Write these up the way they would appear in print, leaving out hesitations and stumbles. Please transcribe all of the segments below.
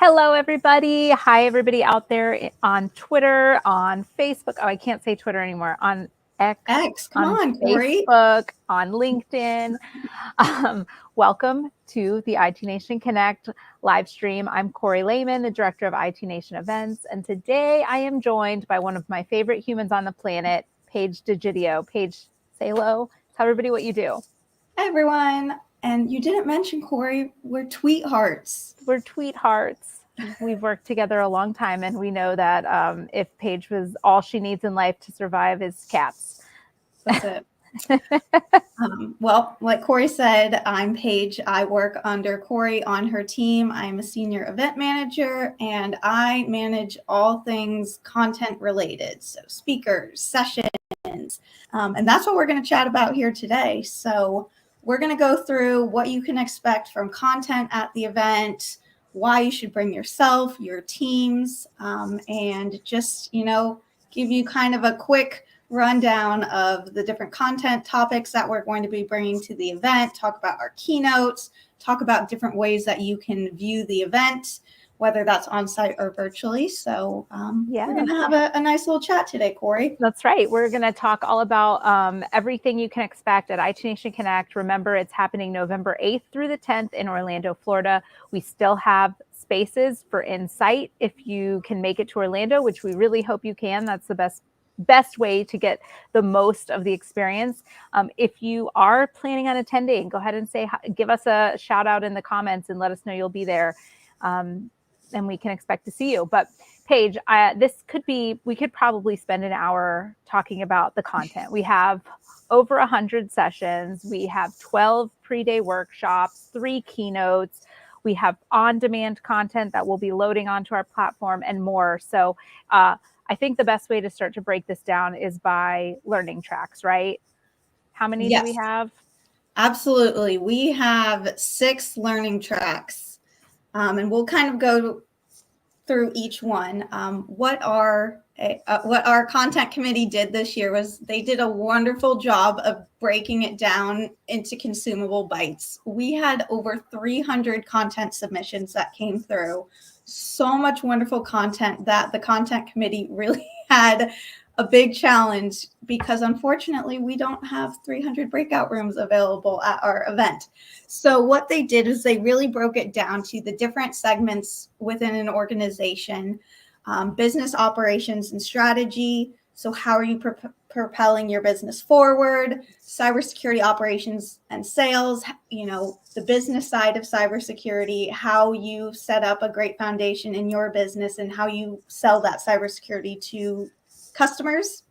Hello, everybody. Hi, everybody out there on Twitter, on Facebook. Oh, I can't say Twitter anymore. On X, come on, Corie. Facebook, on LinkedIn. Welcome to the IT Nation Connect live stream. I'm Corie Leaman, the director of IT Nation events. And today I am joined by one of my favorite humans on the planet, Paige Degidio. Paige, say hello. Tell everybody what you do. Hi, everyone. And you didn't mention, Corie, we're tweet hearts. We're tweet hearts. We've worked together a long time, and we know that if Paige was all she needs in life to survive is cats. That's it. Well, like Corie said, I'm Paige. I work under Corie on her team. I'm a senior event manager, and I manage all things content related. So speakers, sessions, and that's what we're going to chat about here today. So we're going to go through what you can expect from content at the event, why you should bring yourself, your teams, and just, give you kind of a quick rundown of the different content topics that we're going to be bringing to the event, talk about our keynotes, talk about different ways that you can view the event, whether that's on-site or virtually. So we're going to have a nice little chat today, Corie. That's right. We're going to talk all about everything you can expect at IT Nation Connect. Remember, it's happening November 8th through the 10th in Orlando, Florida. We still have spaces for in-site if you can make it to Orlando, which we really hope you can. That's the best way to get the most of the experience. If you are planning on attending, go ahead and give us a shout out in the comments and let us know you'll be there. And we can expect to see you. But Paige, we could probably spend an hour talking about the content. We have over 100 sessions. We have 12 pre-day workshops, 3 keynotes. We have on-demand content that we'll be loading onto our platform and more. So I think the best way to start to break this down is by learning tracks, right? How many do we have? Absolutely. We have 6 learning tracks. And we'll kind of go through each one. What our content committee did this year was they did a wonderful job of breaking it down into consumable bites. We had over 300 content submissions that came through. So much wonderful content that the content committee really had a big challenge because unfortunately we don't have 300 breakout rooms available at our event. So what they did is they really broke it down to the different segments within an organization, business operations and strategy. So how are you propelling your business forward? Cybersecurity operations and sales, the business side of cybersecurity, how you set up a great foundation in your business and how you sell that cybersecurity to customers.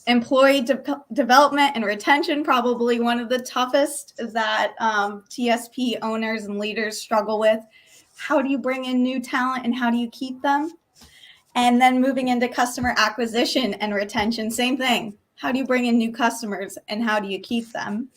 Employee development and retention, probably one of the toughest that TSP owners and leaders struggle with. How do you bring in new talent and how do you keep them? And then moving into customer acquisition and retention, same thing. How do you bring in new customers and how do you keep them?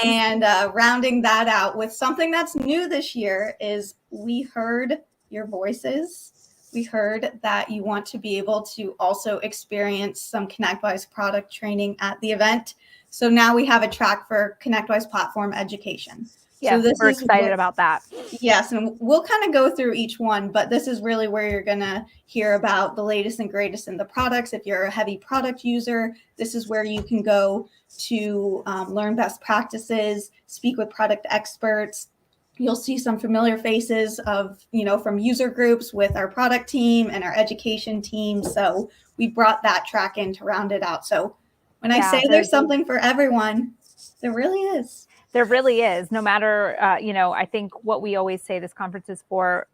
And rounding that out with something that's new this year is we heard your voices. We heard that you want to be able to also experience some ConnectWise product training at the event. So now we have a track for ConnectWise platform education. Yeah, so we're excited about that. Yes, and we'll kind of go through each one, but this is really where you're going to hear about the latest and greatest in the products. If you're a heavy product user, this is where you can go to learn best practices, speak with product experts. You'll see some familiar faces of, from user groups with our product team and our education team. So we brought that track in to round it out. So when I say there's something for everyone, there really is. There really is. No matter, I think what we always say this conference is for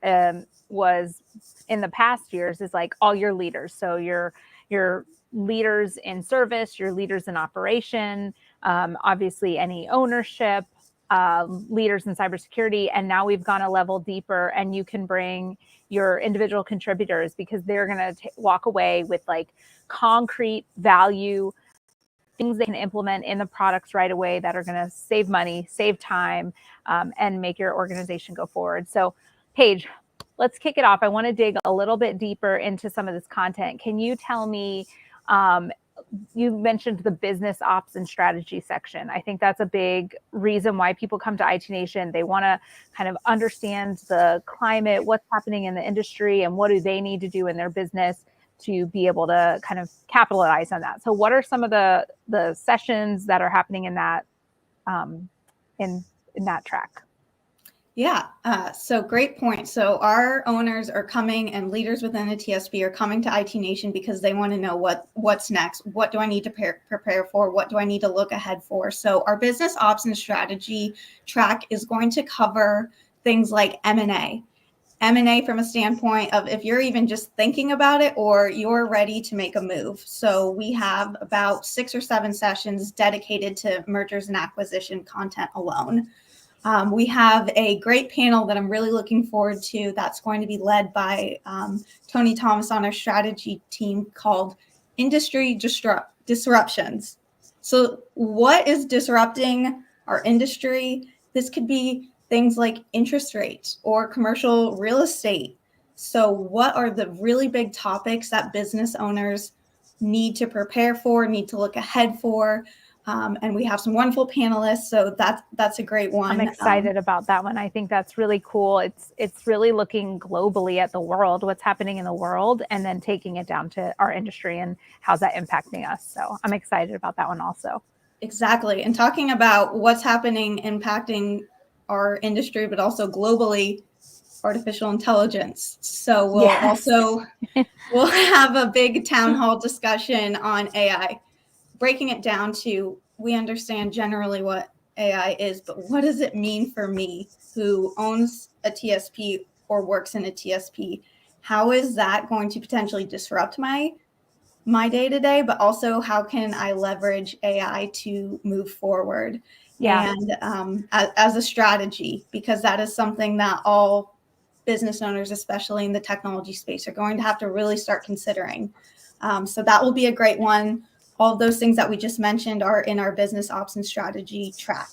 was in the past years is like all your leaders. So your leaders in service, your leaders in operation, obviously any ownership, leaders in cybersecurity. And now we've gone a level deeper, and you can bring your individual contributors, because they're going to walk away with like concrete value, things they can implement in the products right away that are going to save money, save time, and make your organization go forward. So Paige, let's kick it off. I want to dig a little bit deeper into some of this content. Can you tell me, you mentioned the business ops and strategy section. I think that's a big reason why people come to IT Nation. They want to kind of understand the climate, what's happening in the industry, and what do they need to do in their business to be able to kind of capitalize on that. So what are some of the sessions that are happening in that in that track? Yeah, so great point. So our owners are coming, and leaders within the TSP are coming to IT Nation because they want to know what's next. What do I need to prepare for? What do I need to look ahead for? So our business ops and strategy track is going to cover things like M&A from a standpoint of if you're even just thinking about it or you're ready to make a move. So we have about 6 or 7 sessions dedicated to mergers and acquisition content alone. We have a great panel that I'm really looking forward to that's going to be led by Tony Thomas on our strategy team, called Industry Disruptions. So what is disrupting our industry? This could be things like interest rates or commercial real estate. So what are the really big topics that business owners need to prepare for, need to look ahead for? And we have some wonderful panelists, so that's a great one. I'm excited about that one. I think that's really cool. It's really looking globally at the world, what's happening in the world, and then taking it down to our industry and how's that impacting us. So I'm excited about that one also. Exactly. And talking about what's happening, impacting our industry, but also globally, artificial intelligence. So we'll have a big town hall discussion on AI. Breaking it down to, we understand generally what AI is, but what does it mean for me who owns a TSP or works in a TSP? How is that going to potentially disrupt my day-to-day, but also how can I leverage AI to move forward? Yeah. And as a strategy, because that is something that all business owners, especially in the technology space, are going to have to really start considering. So that will be a great one. All of those things that we just mentioned are in our business ops and strategy track.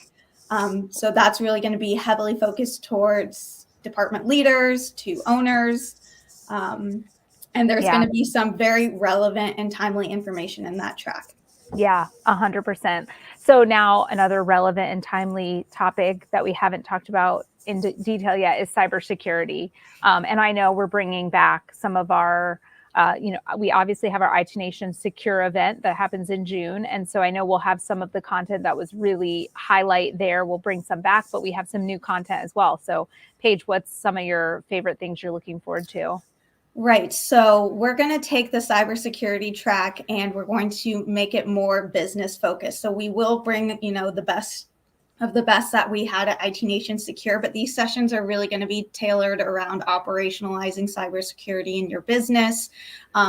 So that's really going to be heavily focused towards department leaders to owners. And there's going to be some very relevant and timely information in that track. Yeah, 100%. So now another relevant and timely topic that we haven't talked about in detail yet is cybersecurity. And I know we're bringing back some of our we obviously have our IT Nation Secure event that happens in June. And so I know we'll have some of the content that was really highlight there. We'll bring some back, but we have some new content as well. So Paige, what's some of your favorite things you're looking forward to? Right. So we're going to take the cybersecurity track and we're going to make it more business focused. So we will bring, the best of the best that we had at IT Nation Secure, but these sessions are really going to be tailored around operationalizing cybersecurity in your business,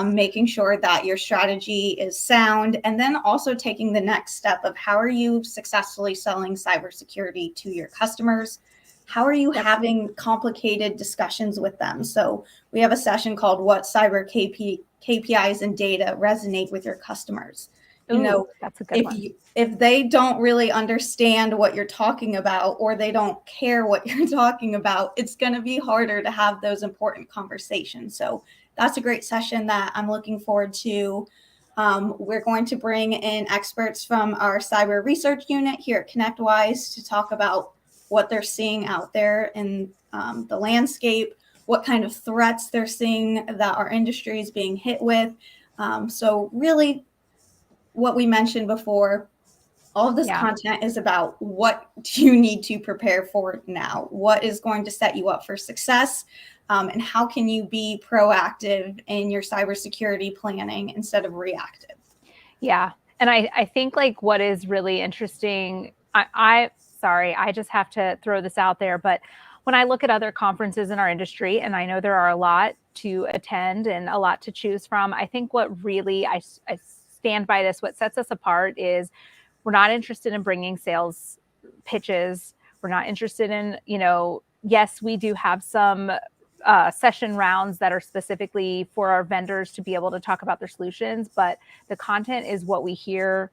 making sure that your strategy is sound, and then also taking the next step of how are you successfully selling cybersecurity to your customers? How are you having complicated discussions with them? So we have a session called What Cyber KPIs and Data Resonate with Your Customers. That's a good one. If they don't really understand what you're talking about, or they don't care what you're talking about, it's going to be harder to have those important conversations. So that's a great session that I'm looking forward to. We're going to bring in experts from our cyber research unit here at ConnectWise to talk about what they're seeing out there in the landscape, what kind of threats they're seeing that our industry is being hit with. So really, what we mentioned before, all of this content is about what do you need to prepare for now? What is going to set you up for success? And how can you be proactive in your cybersecurity planning instead of reactive? Yeah. And I think like what is really interesting, I just have to throw this out there, but when I look at other conferences in our industry, and I know there are a lot to attend and a lot to choose from, I think what really I stand by this, what sets us apart is we're not interested in bringing sales pitches. We're not interested in, yes, we do have some session rounds that are specifically for our vendors to be able to talk about their solutions, but the content is what we hear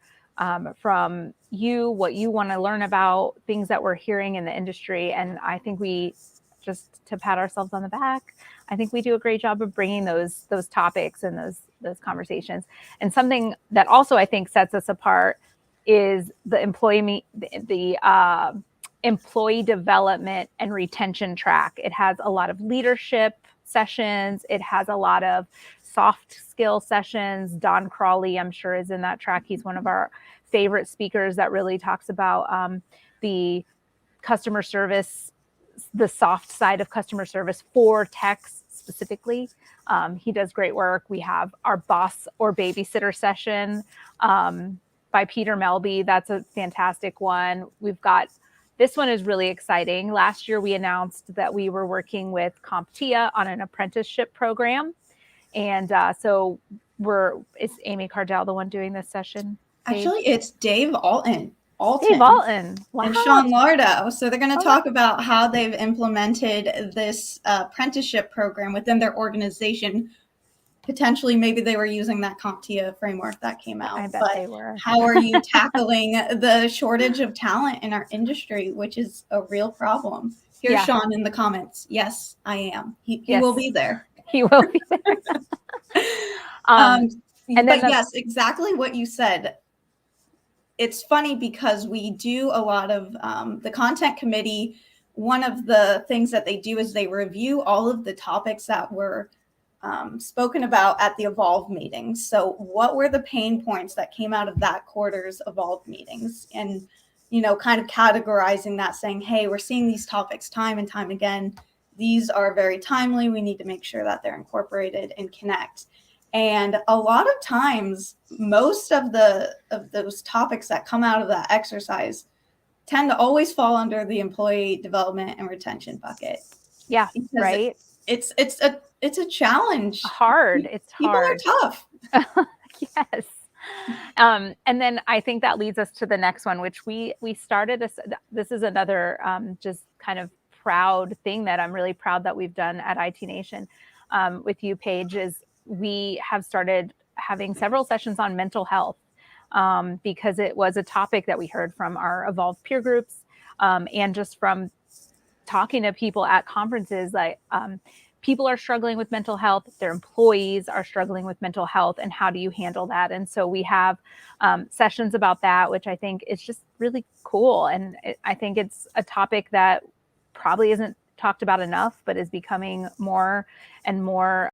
from you, what you want to learn about, things that we're hearing in the industry. And I think we, just to pat ourselves on the back, I think we do a great job of bringing those topics and those conversations. And something that also I think sets us apart is the employee development and retention track. It has a lot of leadership sessions. It has a lot of soft skill sessions. Don Crawley, I'm sure, is in that track. He's one of our favorite speakers that really talks about the customer service, the soft side of customer service for techs specifically. He does great work. We have our boss or babysitter session by Peter Melby. That's a fantastic one. We've got, this one is really exciting. Last year, we announced that we were working with CompTIA on an apprenticeship program. And so is Amy Cardell the one doing this session? Actually, it's Dave Alton. Dave Alton. Wow. And Sean Lardo. So they're going to talk about how they've implemented this apprenticeship program within their organization. Potentially, maybe they were using that CompTIA framework that came out. I bet they were. How are you tackling the shortage of talent in our industry, which is a real problem? Here's Sean in the comments. Yes, I am. He will be there. He will be there. And then yes, exactly what you said. It's funny because we do a lot of the content committee. One of the things that they do is they review all of the topics that were spoken about at the Evolve meetings. So what were the pain points that came out of that quarter's Evolve meetings? And, kind of categorizing that, saying, hey, we're seeing these topics time and time again. These are very timely. We need to make sure that they're incorporated and connect. And a lot of times, most of those topics that come out of that exercise tend to always fall under the employee development and retention bucket. Yeah, right. It's a challenge. People are tough. Yes. And then I think that leads us to the next one, which we started. This is another just kind of proud thing that I'm really proud that we've done at IT Nation with you, Paige, is we have started having several sessions on mental health because it was a topic that we heard from our Evolve peer groups and just from talking to people at conferences. Like people are struggling with mental health, their employees are struggling with mental health, and how do you handle that? And so we have sessions about that, which I think is just really cool. And I think it's a topic that probably isn't talked about enough, but is becoming more and more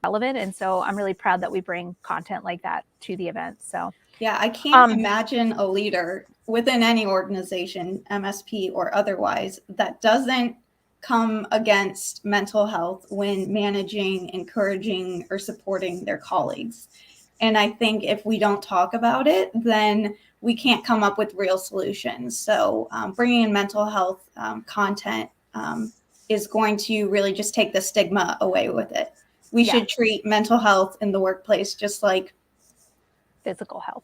relevant. And so I'm really proud that we bring content like that to the event. So yeah, I can't imagine a leader within any organization, MSP or otherwise, that doesn't come against mental health when managing, encouraging, or supporting their colleagues. And I think if we don't talk about it, then we can't come up with real solutions. So bringing in mental health content is going to really just take the stigma away with it. We should treat mental health in the workplace just like physical health.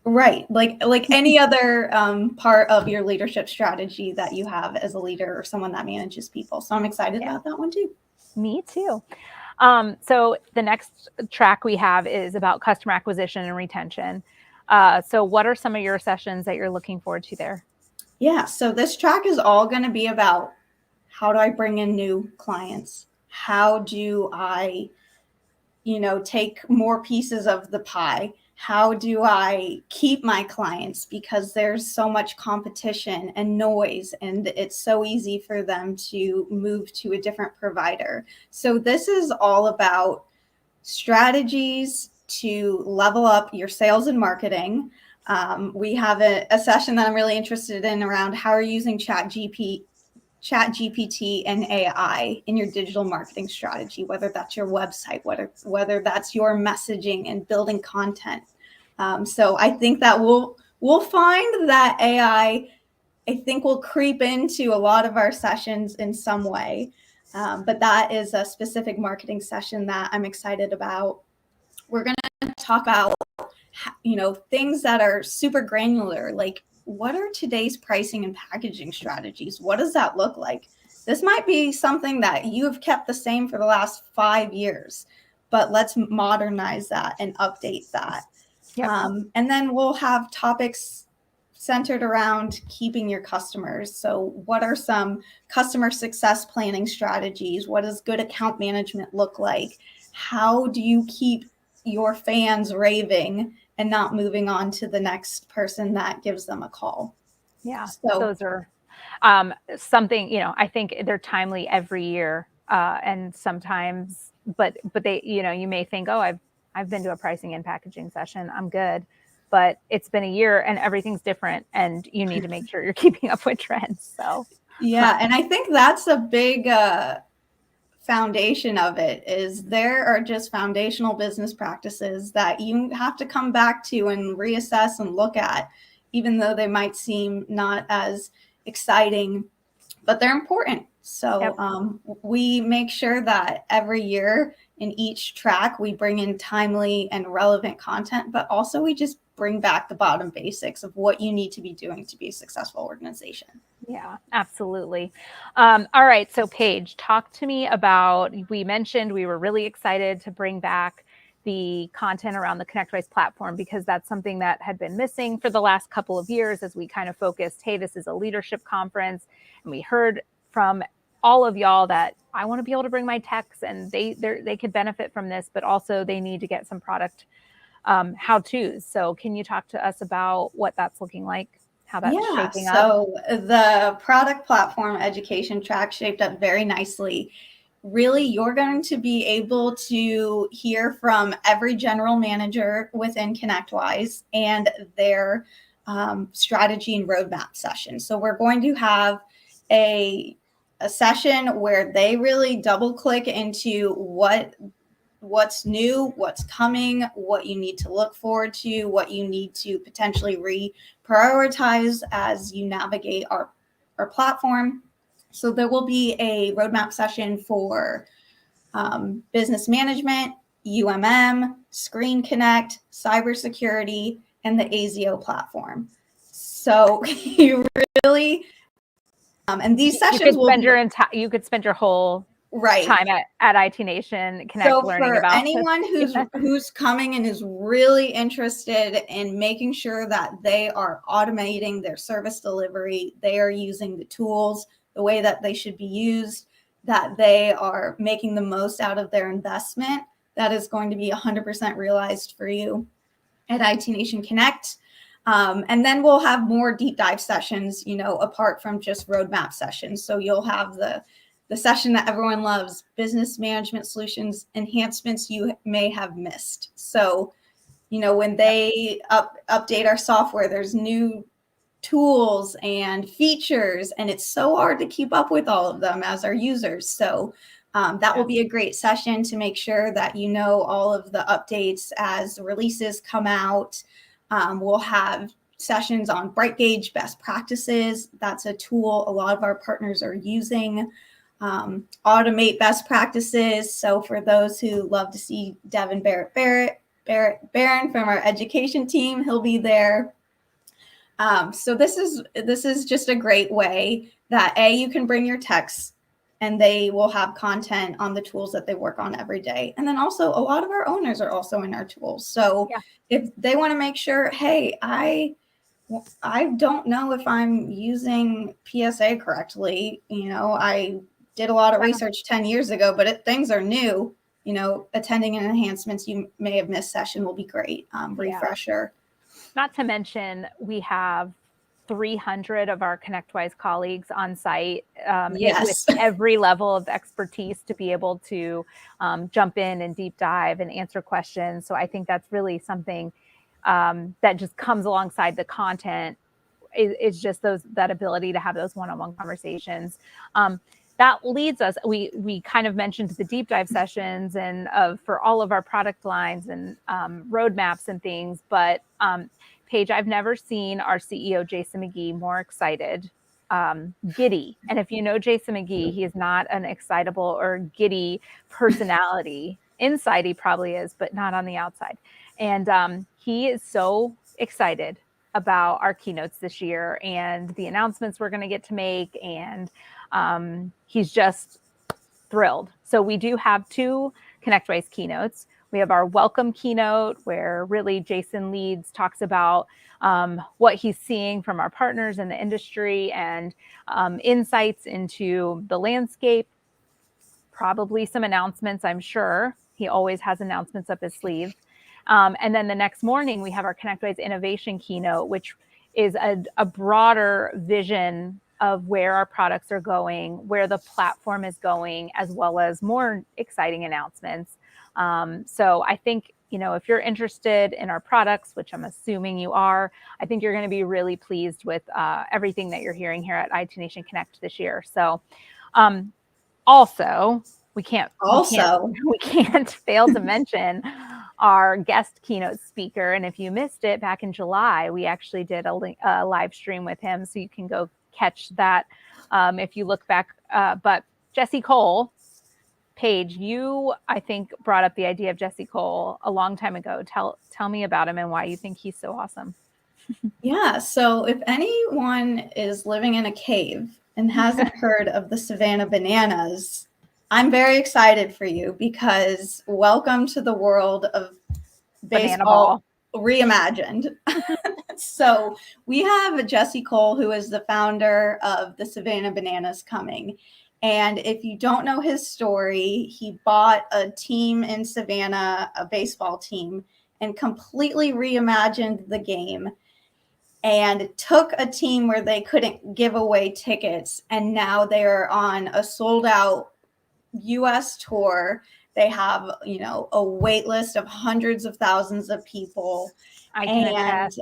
Right. Like any other part of your leadership strategy that you have as a leader or someone that manages people. So I'm excited about that one too. Me too. So the next track we have is about customer acquisition and retention. So what are some of your sessions that you're looking forward to there? Yeah. So this track is all going to be about how do I bring in new clients? How do I, take more pieces of the pie? How do I keep my clients? Because there's so much competition and noise, and it's so easy for them to move to a different provider. So this is all about strategies to level up your sales and marketing. We have a session that I'm really interested in around how are you using ChatGPT and AI in your digital marketing strategy, whether that's your website, whether that's your messaging and building content. So I think that we'll find that AI, I think, will creep into a lot of our sessions in some way. But that is a specific marketing session that I'm excited about. We're going to talk about, things that are super granular, like what are today's pricing and packaging strategies? What does that look like? This might be something that you have kept the same for the last 5 years, but let's modernize that and update that. Yep. And then we'll have topics centered around keeping your customers. So what are some customer success planning strategies? What does good account management look like? How do you keep your fans raving and not moving on to the next person that gives them a call? Yeah, So those are something, I think they're timely every year. And sometimes, but they, you may think, oh, I've been to a pricing and packaging session, I'm good. But it's been a year and everything's different, and you need to make sure you're keeping up with trends. So yeah, and I think that's a big foundation of it, is there are just foundational business practices that you have to come back to and reassess and look at, even though they might seem not as exciting, but they're important. So yep. We make sure that every year in each track, we bring in timely and relevant content, but also we just bring back the bottom basics of what you need to be doing to be a successful organization. Yeah, absolutely. All right. So Paige, talk to me about, we mentioned we were really excited to bring back the content around the ConnectWise platform, because that's something that had been missing for the last couple of years as we kind of focused, hey, this is a leadership conference. And we heard from all of y'all that I want to be able to bring my techs and they could benefit from this, but also they need to get some product how-tos. So can you talk to us about what that's looking like? How that's shaping up? So the product platform education track shaped up very nicely. Really, you're going to be able to hear from every general manager within ConnectWise and their strategy and roadmap session. So we're going to have a session where they really double click into what's new, what's coming, what you need to look forward to, what you need to potentially reprioritize as you navigate our platform. So there will be a roadmap session for business management, UMM, Screen Connect, cybersecurity, and the ASIO platform. So you really, and these sessions you could spend your whole right time at IT Nation Connect so learning for about anyone who's coming and is really interested in making sure that they are automating their service delivery, they are using the tools the way that they should be used, that they are making the most out of their investment, that is going to be 100% realized for you at IT Nation Connect. And then we'll have more deep dive sessions, apart from just roadmap sessions. So you'll have the session that everyone loves, business management solutions enhancements you may have missed. So, when they update our software, there's new tools and features, and it's so hard to keep up with all of them as our users. So that will be a great session to make sure that all of the updates as releases come out. We'll have sessions on BrightGauge best practices. That's a tool a lot of our partners are using. Automate best practices. So for those who love to see Devin Barron from our education team, he'll be there. So this is just a great way that you can bring your techs and they will have content on the tools that they work on every day. And then also a lot of our owners are also in our tools. So if they want to make sure, hey, I don't know if I'm using PSA correctly. I did a lot of research 10 years ago, but things are new. Attending an enhancements you may have missed session will be great. Refresher. Not to mention, we have 300 of our ConnectWise colleagues on site with every level of expertise to be able to jump in and deep dive and answer questions. So I think that's really something that just comes alongside the content is just that ability to have those one-on-one conversations. That leads us, we kind of mentioned the deep dive sessions and for all of our product lines and roadmaps and things, but Paige, I've never seen our CEO, Jason McGee, more excited, giddy. And if you know Jason McGee, he is not an excitable or giddy personality. Inside he probably is, but not on the outside. And he is so excited about our keynotes this year and the announcements we're going to get to make. And he's just thrilled. So we do have 2 ConnectWise keynotes. We have our welcome keynote where really Jason leads, talks about what he's seeing from our partners in the industry and insights into the landscape, probably some announcements, I'm sure. He always has announcements up his sleeve. And then the next morning, we have our ConnectWise Innovation Keynote, which is a broader vision of where our products are going, where the platform is going, as well as more exciting announcements. So I think, if you're interested in our products, which I'm assuming you are, I think you're going to be really pleased with everything that you're hearing here at IT Nation Connect this year. So also, we can't fail to mention our guest keynote speaker. And if you missed it back in July, we actually did a live stream with him. So you can go catch that if you look back. But Jessie Cole, Paige, you, I think, brought up the idea of Jessie Cole a long time ago. Tell me about him and why you think he's so awesome. Yeah. So if anyone is living in a cave and hasn't heard of the Savannah Bananas, I'm very excited for you because welcome to the world of baseball reimagined. So we have Jessie Cole, who is the founder of the Savannah Bananas, coming. And if you don't know his story, he bought a team in Savannah, a baseball team, and completely reimagined the game and took a team where they couldn't give away tickets. And now they're on a sold out US tour. They have, a wait list of hundreds of thousands of people. I can attest.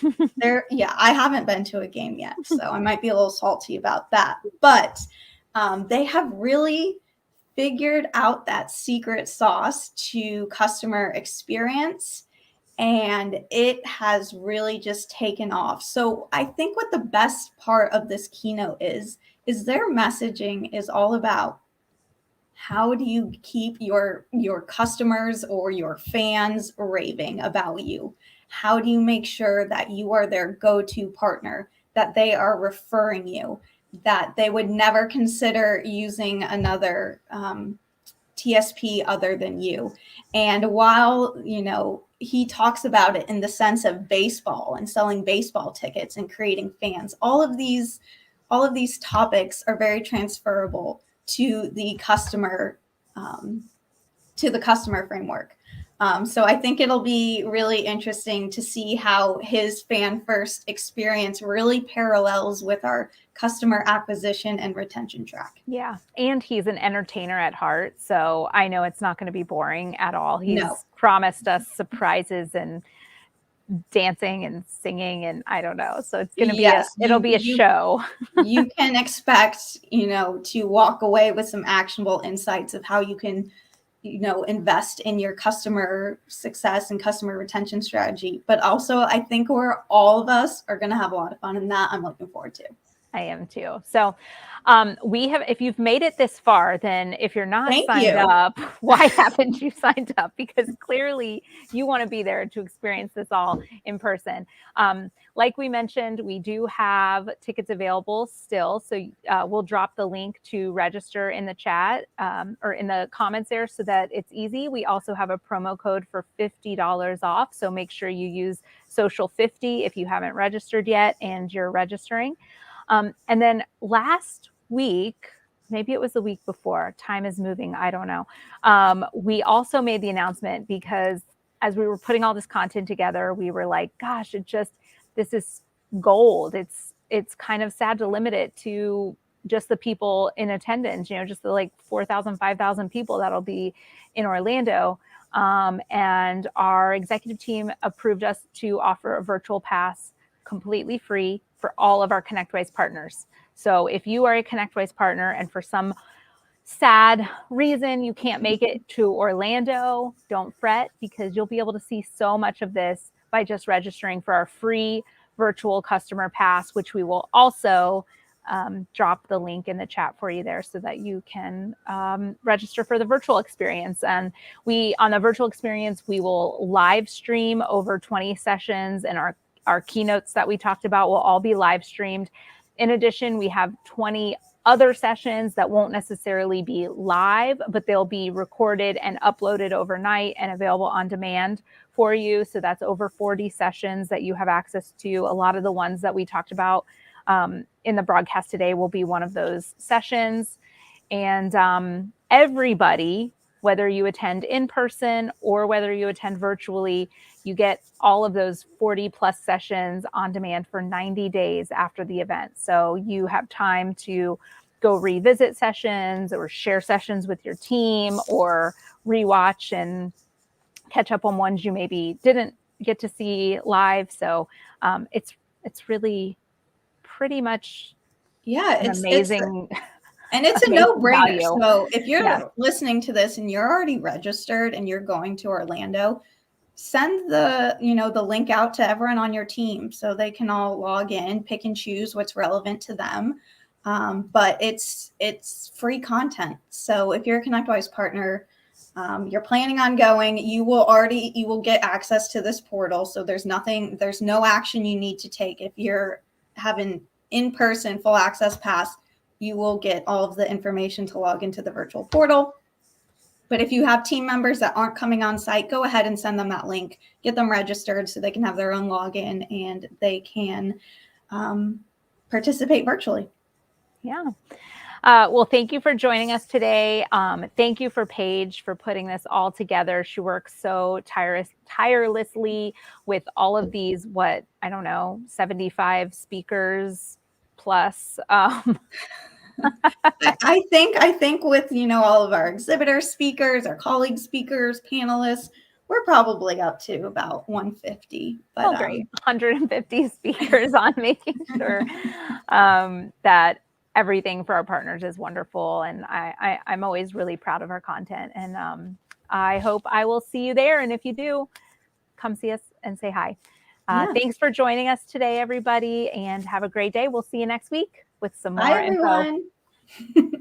I haven't been to a game yet, so I might be a little salty about that. But they have really figured out that secret sauce to customer experience, and it has really just taken off. So I think what the best part of this keynote is their messaging is all about how do you keep your customers or your fans raving about you? How do you make sure that you are their go-to partner, that they are referring you, that they would never consider using another TSP other than you? And while, he talks about it in the sense of baseball and selling baseball tickets and creating fans, all of these topics are very transferable to the customer framework. So I think it'll be really interesting to see how his fan first experience really parallels with our customer acquisition and retention track. Yeah. And he's an entertainer at heart. So I know it's not going to be boring at all. He's promised us surprises and dancing and singing and I don't know. So it's going to be it'll be a show. You can expect, to walk away with some actionable insights of how you can, invest in your customer success and customer retention strategy. But also I think all of us are going to have a lot of fun, and that I'm looking forward to. I am too. So if you've made it this far, then if you're not signed up, why haven't you signed up? Because clearly you want to be there to experience this all in person. Like we mentioned, we do have tickets available still. So we'll drop the link to register in the chat or in the comments there so that it's easy. We also have a promo code for $50 off. So make sure you use Social50 if you haven't registered yet and you're registering. And then last week, maybe it was the week before, time is moving, I don't know. We also made the announcement because as we were putting all this content together, we were like, gosh, this is gold. It's kind of sad to limit it to just the people in attendance, just the 4,000, 5,000 people that'll be in Orlando. And our executive team approved us to offer a virtual pass completely free for all of our ConnectWise partners. So if you are a ConnectWise partner and for some sad reason you can't make it to Orlando, don't fret, because you'll be able to see so much of this by just registering for our free virtual customer pass, which we will also drop the link in the chat for you there so that you can register for the virtual experience. And on the virtual experience, we will live stream over 20 sessions, and our our keynotes that we talked about will all be live streamed. In addition, we have 20 other sessions that won't necessarily be live, but they'll be recorded and uploaded overnight and available on demand for you. So that's over 40 sessions that you have access to. A lot of the ones that we talked about in the broadcast today will be one of those sessions. And everybody, whether you attend in person or whether you attend virtually, you get all of those 40 plus sessions on demand for 90 days after the event. So you have time to go revisit sessions or share sessions with your team or rewatch and catch up on ones you maybe didn't get to see live. So it's really pretty much an amazing. And it's a no-brainer. Value. So if you're listening to this and you're already registered and you're going to Orlando, send the link out to everyone on your team so they can all log in, pick and choose what's relevant to them. But it's free content. So if you're a ConnectWise partner, you're planning on going, you will get access to this portal. So there's no action you need to take. If you're having in-person full access pass, you will get all of the information to log into the virtual portal. But if you have team members that aren't coming on site, go ahead and send them that link, get them registered so they can have their own login and they can participate virtually. Yeah. Well, thank you for joining us today. Thank you for Paige for putting this all together. She works so tirelessly with all of these, 75 speakers plus. I think with, all of our exhibitor speakers, our colleague speakers, panelists, we're probably up to about 150. But great. 150 speakers on making sure that everything for our partners is wonderful. And I'm always really proud of our content. And I hope I will see you there. And if you do, come see us and say hi. Thanks for joining us today, everybody, and have a great day. We'll see you next week with some more info. Bye, everyone.